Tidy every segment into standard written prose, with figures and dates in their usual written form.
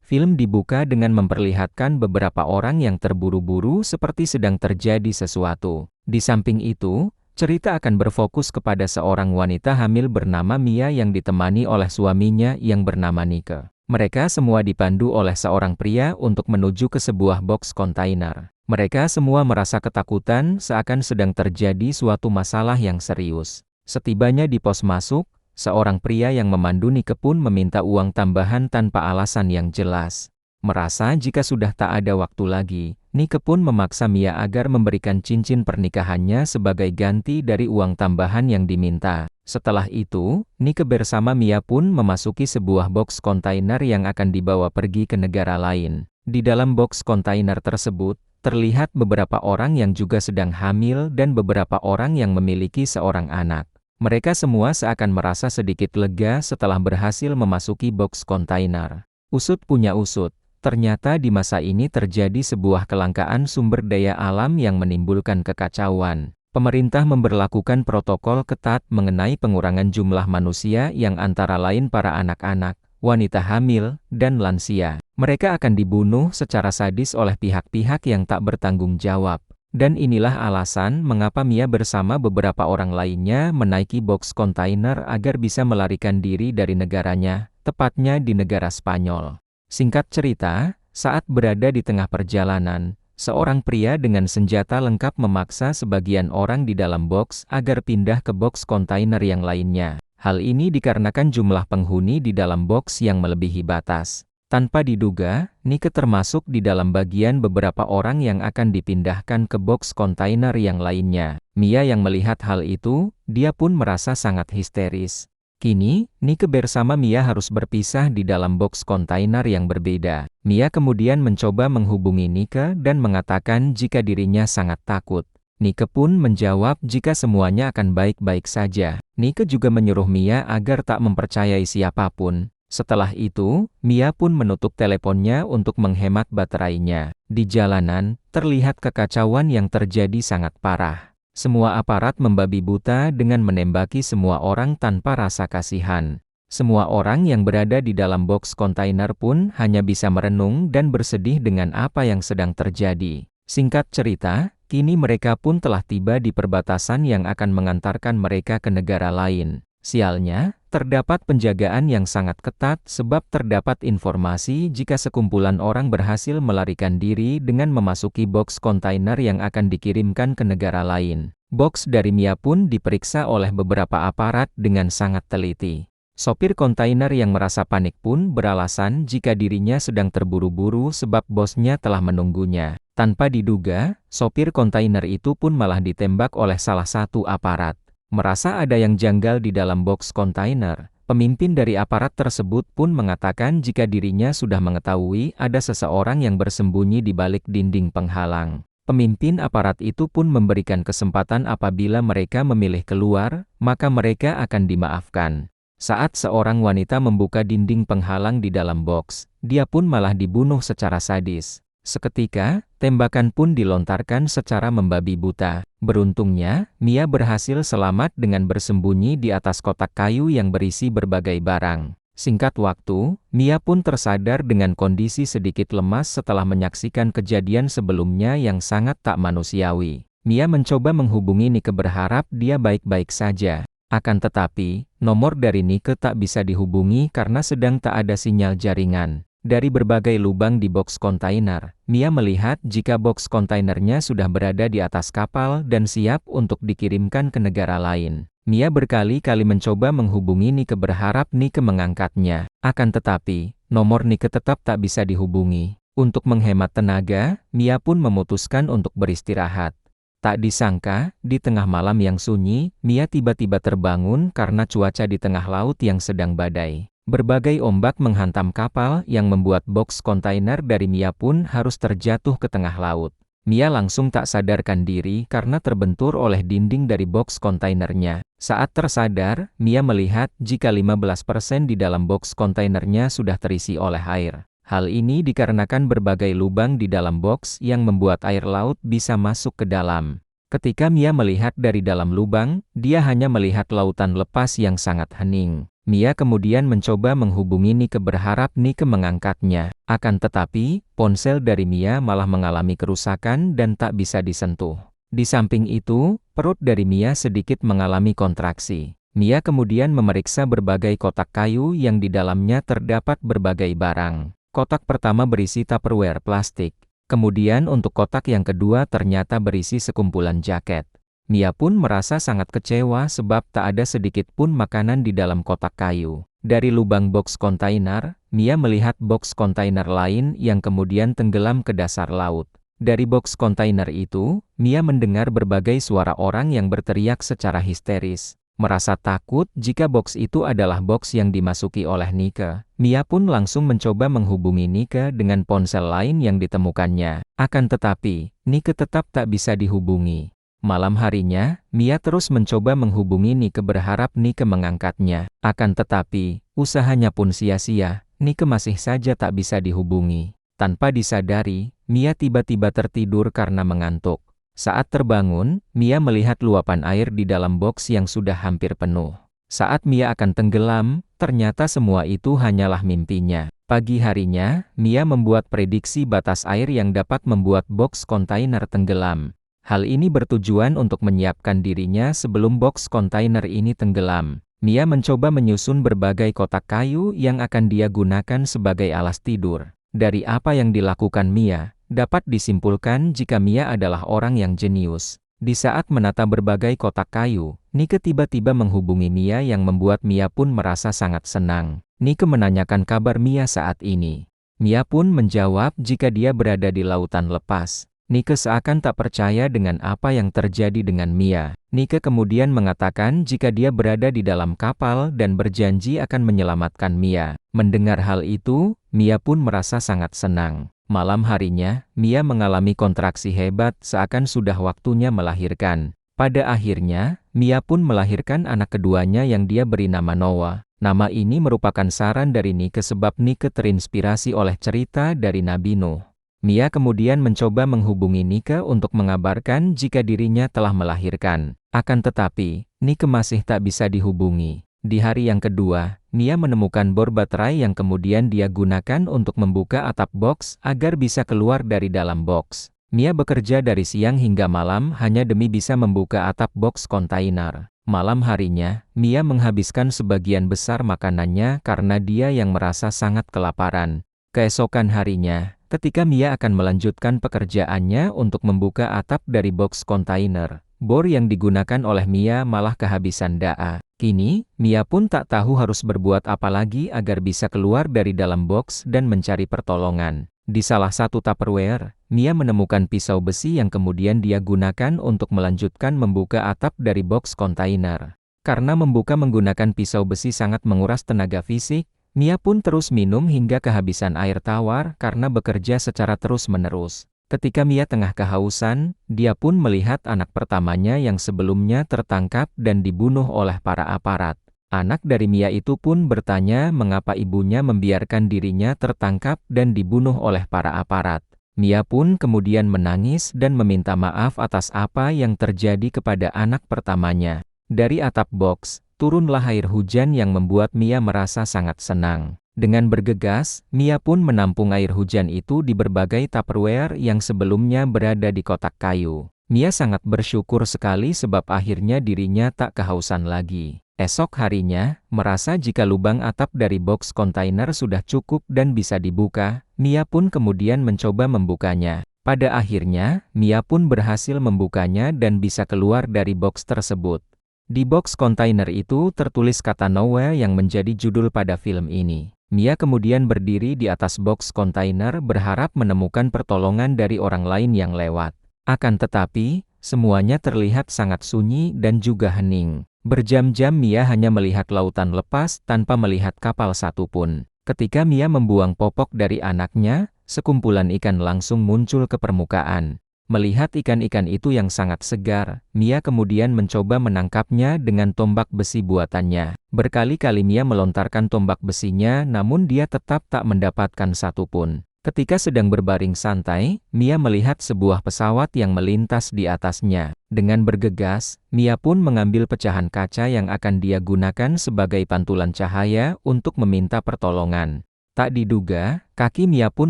Film dibuka dengan memperlihatkan beberapa orang yang terburu-buru seperti sedang terjadi sesuatu. Di samping itu, cerita akan berfokus kepada seorang wanita hamil bernama Mia yang ditemani oleh suaminya yang bernama Nike. Mereka semua dipandu oleh seorang pria untuk menuju ke sebuah box kontainer. Mereka semua merasa ketakutan seakan sedang terjadi suatu masalah yang serius. Setibanya di pos masuk, seorang pria yang memandu Nike pun meminta uang tambahan tanpa alasan yang jelas. Merasa jika sudah tak ada waktu lagi, Nike pun memaksa Mia agar memberikan cincin pernikahannya sebagai ganti dari uang tambahan yang diminta. Setelah itu, Nike bersama Mia pun memasuki sebuah box kontainer yang akan dibawa pergi ke negara lain. Di dalam box kontainer tersebut, terlihat beberapa orang yang juga sedang hamil dan beberapa orang yang memiliki seorang anak. Mereka semua seakan merasa sedikit lega setelah berhasil memasuki box kontainer. Usut punya usut, ternyata di masa ini terjadi sebuah kelangkaan sumber daya alam yang menimbulkan kekacauan. Pemerintah memberlakukan protokol ketat mengenai pengurangan jumlah manusia yang antara lain para anak-anak, wanita hamil, dan lansia. Mereka akan dibunuh secara sadis oleh pihak-pihak yang tak bertanggung jawab. Dan inilah alasan mengapa Mia bersama beberapa orang lainnya menaiki box kontainer agar bisa melarikan diri dari negaranya, tepatnya di negara Spanyol. Singkat cerita, saat berada di tengah perjalanan, seorang pria dengan senjata lengkap memaksa sebagian orang di dalam box agar pindah ke box kontainer yang lainnya. Hal ini dikarenakan jumlah penghuni di dalam box yang melebihi batas. Tanpa diduga, Nike termasuk di dalam bagian beberapa orang yang akan dipindahkan ke box kontainer yang lainnya. Mia yang melihat hal itu, dia pun merasa sangat histeris. Kini, Nike bersama Mia harus berpisah di dalam box kontainer yang berbeda. Mia kemudian mencoba menghubungi Nike dan mengatakan jika dirinya sangat takut. Nike pun menjawab jika semuanya akan baik-baik saja. Nike juga menyuruh Mia agar tak mempercayai siapapun. Setelah itu, Mia pun menutup teleponnya untuk menghemat baterainya. Di jalanan, terlihat kekacauan yang terjadi sangat parah. Semua aparat membabi buta dengan menembaki semua orang tanpa rasa kasihan. Semua orang yang berada di dalam box kontainer pun hanya bisa merenung dan bersedih dengan apa yang sedang terjadi. Singkat cerita, kini mereka pun telah tiba di perbatasan yang akan mengantarkan mereka ke negara lain. Sialnya, terdapat penjagaan yang sangat ketat sebab terdapat informasi jika sekumpulan orang berhasil melarikan diri dengan memasuki box kontainer yang akan dikirimkan ke negara lain. Box dari Mia pun diperiksa oleh beberapa aparat dengan sangat teliti. Sopir kontainer yang merasa panik pun beralasan jika dirinya sedang terburu-buru sebab bosnya telah menunggunya. Tanpa diduga, sopir kontainer itu pun malah ditembak oleh salah satu aparat. Merasa ada yang janggal di dalam box kontainer, pemimpin dari aparat tersebut pun mengatakan jika dirinya sudah mengetahui ada seseorang yang bersembunyi di balik dinding penghalang. Pemimpin aparat itu pun memberikan kesempatan apabila mereka memilih keluar, maka mereka akan dimaafkan. Saat seorang wanita membuka dinding penghalang di dalam box, dia pun malah dibunuh secara sadis. Seketika, tembakan pun dilontarkan secara membabi buta. Beruntungnya, Mia berhasil selamat dengan bersembunyi di atas kotak kayu yang berisi berbagai barang. Singkat waktu, Mia pun tersadar dengan kondisi sedikit lemas setelah menyaksikan kejadian sebelumnya yang sangat tak manusiawi. Mia mencoba menghubungi Nike berharap dia baik-baik saja. Akan tetapi, nomor dari Nike tak bisa dihubungi karena sedang tak ada sinyal jaringan. Dari berbagai lubang di box kontainer, Mia melihat jika box kontainernya sudah berada di atas kapal dan siap untuk dikirimkan ke negara lain. Mia berkali-kali mencoba menghubungi Nike berharap Nike mengangkatnya. Akan tetapi, nomor Nike tetap tak bisa dihubungi. Untuk menghemat tenaga, Mia pun memutuskan untuk beristirahat. Tak disangka, di tengah malam yang sunyi, Mia tiba-tiba terbangun karena cuaca di tengah laut yang sedang badai. Berbagai ombak menghantam kapal yang membuat box kontainer dari Mia pun harus terjatuh ke tengah laut. Mia langsung tak sadarkan diri karena terbentur oleh dinding dari box kontainernya. Saat tersadar, Mia melihat jika 15% di dalam box kontainernya sudah terisi oleh air. Hal ini dikarenakan berbagai lubang di dalam box yang membuat air laut bisa masuk ke dalam. Ketika Mia melihat dari dalam lubang, dia hanya melihat lautan lepas yang sangat hening. Mia kemudian mencoba menghubungi Nike berharap Nike mengangkatnya. Akan tetapi, ponsel dari Mia malah mengalami kerusakan dan tak bisa disentuh. Di samping itu, perut dari Mia sedikit mengalami kontraksi. Mia kemudian memeriksa berbagai kotak kayu yang di dalamnya terdapat berbagai barang. Kotak pertama berisi Tupperware plastik. Kemudian untuk kotak yang kedua ternyata berisi sekumpulan jaket. Mia pun merasa sangat kecewa sebab tak ada sedikit pun makanan di dalam kotak kayu. Dari lubang box kontainer, Mia melihat box kontainer lain yang kemudian tenggelam ke dasar laut. Dari box kontainer itu, Mia mendengar berbagai suara orang yang berteriak secara histeris. Merasa takut jika box itu adalah box yang dimasuki oleh Nike. Mia pun langsung mencoba menghubungi Nike dengan ponsel lain yang ditemukannya. Akan tetapi, Nike tetap tak bisa dihubungi. Malam harinya, Mia terus mencoba menghubungi Nike berharap Nike mengangkatnya. Akan tetapi, usahanya pun sia-sia, Nike masih saja tak bisa dihubungi. Tanpa disadari, Mia tiba-tiba tertidur karena mengantuk. Saat terbangun, Mia melihat luapan air di dalam box yang sudah hampir penuh. Saat Mia akan tenggelam, ternyata semua itu hanyalah mimpinya. Pagi harinya, Mia membuat prediksi batas air yang dapat membuat box kontainer tenggelam. Hal ini bertujuan untuk menyiapkan dirinya sebelum box kontainer ini tenggelam. Mia mencoba menyusun berbagai kotak kayu yang akan dia gunakan sebagai alas tidur. Dari apa yang dilakukan Mia, dapat disimpulkan jika Mia adalah orang yang jenius. Di saat menata berbagai kotak kayu, Nike tiba-tiba menghubungi Mia yang membuat Mia pun merasa sangat senang. Nike menanyakan kabar Mia saat ini. Mia pun menjawab jika dia berada di lautan lepas. Nike seakan tak percaya dengan apa yang terjadi dengan Mia. Nike kemudian mengatakan jika dia berada di dalam kapal dan berjanji akan menyelamatkan Mia. Mendengar hal itu, Mia pun merasa sangat senang. Malam harinya, Mia mengalami kontraksi hebat seakan sudah waktunya melahirkan. Pada akhirnya, Mia pun melahirkan anak keduanya yang dia beri nama Noah. Nama ini merupakan saran dari Nike sebab Nike terinspirasi oleh cerita dari Nabi Nuh. Mia kemudian mencoba menghubungi Nike untuk mengabarkan jika dirinya telah melahirkan. Akan tetapi, Nike masih tak bisa dihubungi. Di hari yang kedua, Mia menemukan bor baterai yang kemudian dia gunakan untuk membuka atap box agar bisa keluar dari dalam box. Mia bekerja dari siang hingga malam hanya demi bisa membuka atap box kontainer. Malam harinya, Mia menghabiskan sebagian besar makanannya karena dia yang merasa sangat kelaparan. Keesokan harinya, ketika Mia akan melanjutkan pekerjaannya untuk membuka atap dari box kontainer, bor yang digunakan oleh Mia malah kehabisan daya. Kini, Mia pun tak tahu harus berbuat apa lagi agar bisa keluar dari dalam box dan mencari pertolongan. Di salah satu Tupperware, Mia menemukan pisau besi yang kemudian dia gunakan untuk melanjutkan membuka atap dari box kontainer. Karena membuka menggunakan pisau besi sangat menguras tenaga fisik, Mia pun terus minum hingga kehabisan air tawar karena bekerja secara terus-menerus. Ketika Mia tengah kehausan, dia pun melihat anak pertamanya yang sebelumnya tertangkap dan dibunuh oleh para aparat. Anak dari Mia itu pun bertanya mengapa ibunya membiarkan dirinya tertangkap dan dibunuh oleh para aparat. Mia pun kemudian menangis dan meminta maaf atas apa yang terjadi kepada anak pertamanya. Dari atap box, turunlah air hujan yang membuat Mia merasa sangat senang. Dengan bergegas, Mia pun menampung air hujan itu di berbagai Tupperware yang sebelumnya berada di kotak kayu. Mia sangat bersyukur sekali sebab akhirnya dirinya tak kehausan lagi. Esok harinya, merasa jika lubang atap dari box kontainer sudah cukup dan bisa dibuka, Mia pun kemudian mencoba membukanya. Pada akhirnya, Mia pun berhasil membukanya dan bisa keluar dari box tersebut. Di box kontainer itu tertulis kata Noah yang menjadi judul pada film ini. Mia kemudian berdiri di atas box kontainer berharap menemukan pertolongan dari orang lain yang lewat. Akan tetapi, semuanya terlihat sangat sunyi dan juga hening. Berjam-jam Mia hanya melihat lautan lepas tanpa melihat kapal satupun. Ketika Mia membuang popok dari anaknya, sekumpulan ikan langsung muncul ke permukaan. Melihat ikan-ikan itu yang sangat segar, Mia kemudian mencoba menangkapnya dengan tombak besi buatannya. Berkali-kali Mia melontarkan tombak besinya namun dia tetap tak mendapatkan satupun. Ketika sedang berbaring santai, Mia melihat sebuah pesawat yang melintas di atasnya. Dengan bergegas, Mia pun mengambil pecahan kaca yang akan dia gunakan sebagai pantulan cahaya untuk meminta pertolongan. Tak diduga, kaki Mia pun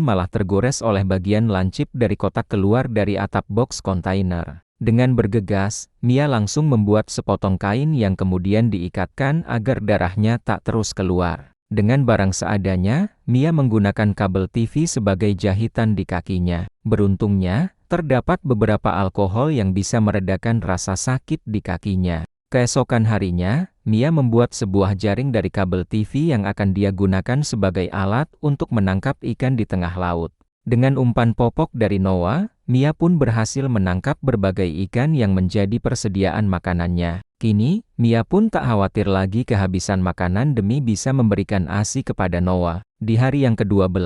malah tergores oleh bagian lancip dari kotak keluar dari atap box kontainer. Dengan bergegas, Mia langsung membuat sepotong kain yang kemudian diikatkan agar darahnya tak terus keluar. Dengan barang seadanya, Mia menggunakan kabel TV sebagai jahitan di kakinya. Beruntungnya, terdapat beberapa alkohol yang bisa meredakan rasa sakit di kakinya. Keesokan harinya, Mia membuat sebuah jaring dari kabel TV yang akan dia gunakan sebagai alat untuk menangkap ikan di tengah laut. Dengan umpan popok dari Noah, Mia pun berhasil menangkap berbagai ikan yang menjadi persediaan makanannya. Kini, Mia pun tak khawatir lagi kehabisan makanan demi bisa memberikan ASI kepada Noah. Di hari yang ke-12,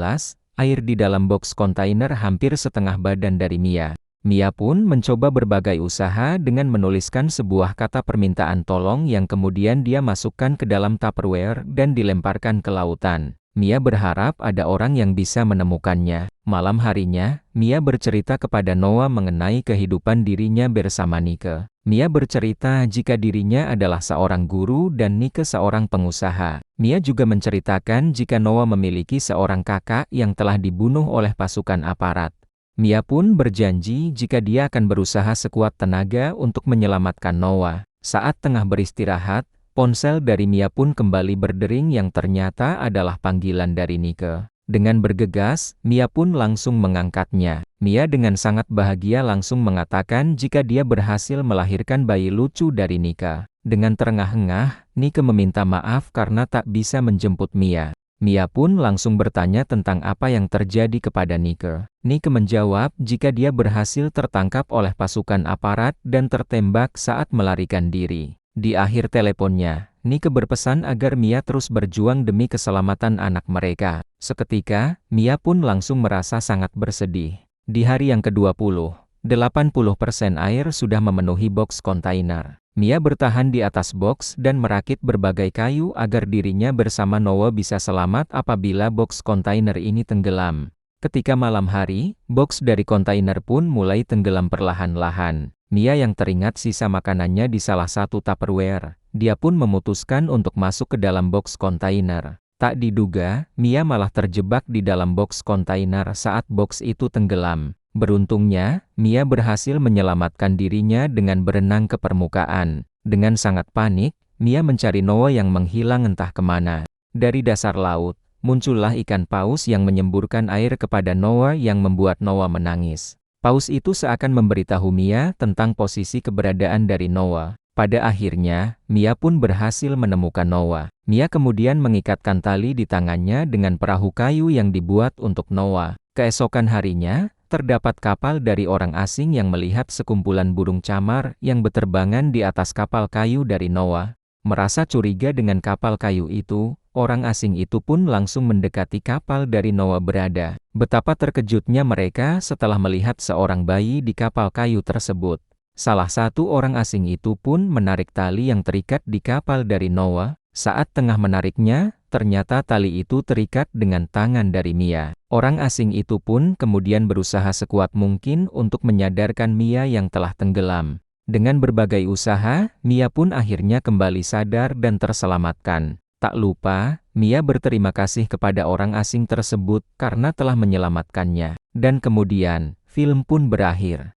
air di dalam box kontainer hampir setengah badan dari Mia. Mia pun mencoba berbagai usaha dengan menuliskan sebuah kata permintaan tolong yang kemudian dia masukkan ke dalam Tupperware dan dilemparkan ke lautan. Mia berharap ada orang yang bisa menemukannya. Malam harinya, Mia bercerita kepada Noah mengenai kehidupan dirinya bersama Nike. Mia bercerita jika dirinya adalah seorang guru dan Nike seorang pengusaha. Mia juga menceritakan jika Noah memiliki seorang kakak yang telah dibunuh oleh pasukan aparat. Mia pun berjanji jika dia akan berusaha sekuat tenaga untuk menyelamatkan Noah. Saat tengah beristirahat, ponsel dari Mia pun kembali berdering yang ternyata adalah panggilan dari Nike. Dengan bergegas, Mia pun langsung mengangkatnya. Mia dengan sangat bahagia langsung mengatakan jika dia berhasil melahirkan bayi lucu dari Nike. Dengan terengah-engah, Nike meminta maaf karena tak bisa menjemput Mia. Mia pun langsung bertanya tentang apa yang terjadi kepada Nike. Nike menjawab jika dia berhasil tertangkap oleh pasukan aparat dan tertembak saat melarikan diri. Di akhir teleponnya, Nike berpesan agar Mia terus berjuang demi keselamatan anak mereka. Seketika, Mia pun langsung merasa sangat bersedih. Di hari yang ke-20, 80% air sudah memenuhi box kontainer. Mia bertahan di atas box dan merakit berbagai kayu agar dirinya bersama Noah bisa selamat apabila box kontainer ini tenggelam. Ketika malam hari, box dari kontainer pun mulai tenggelam perlahan-lahan. Mia yang teringat sisa makanannya di salah satu Tupperware, dia pun memutuskan untuk masuk ke dalam box kontainer. Tak diduga, Mia malah terjebak di dalam box kontainer saat box itu tenggelam. Beruntungnya, Mia berhasil menyelamatkan dirinya dengan berenang ke permukaan. Dengan sangat panik, Mia mencari Noah yang menghilang entah kemana. Dari dasar laut, muncullah ikan paus yang menyemburkan air kepada Noah yang membuat Noah menangis. Paus itu seakan memberitahu Mia tentang posisi keberadaan dari Noah. Pada akhirnya, Mia pun berhasil menemukan Noah. Mia kemudian mengikatkan tali di tangannya dengan perahu kayu yang dibuat untuk Noah. Keesokan harinya, terdapat kapal dari orang asing yang melihat sekumpulan burung camar yang berterbangan di atas kapal kayu dari Noah. Merasa curiga dengan kapal kayu itu, orang asing itu pun langsung mendekati kapal dari Noah berada. Betapa terkejutnya mereka setelah melihat seorang bayi di kapal kayu tersebut. Salah satu orang asing itu pun menarik tali yang terikat di kapal dari Noah. Saat tengah menariknya, ternyata tali itu terikat dengan tangan dari Mia. Orang asing itu pun kemudian berusaha sekuat mungkin untuk menyadarkan Mia yang telah tenggelam. Dengan berbagai usaha, Mia pun akhirnya kembali sadar dan terselamatkan. Tak lupa, Mia berterima kasih kepada orang asing tersebut karena telah menyelamatkannya. Dan kemudian, film pun berakhir.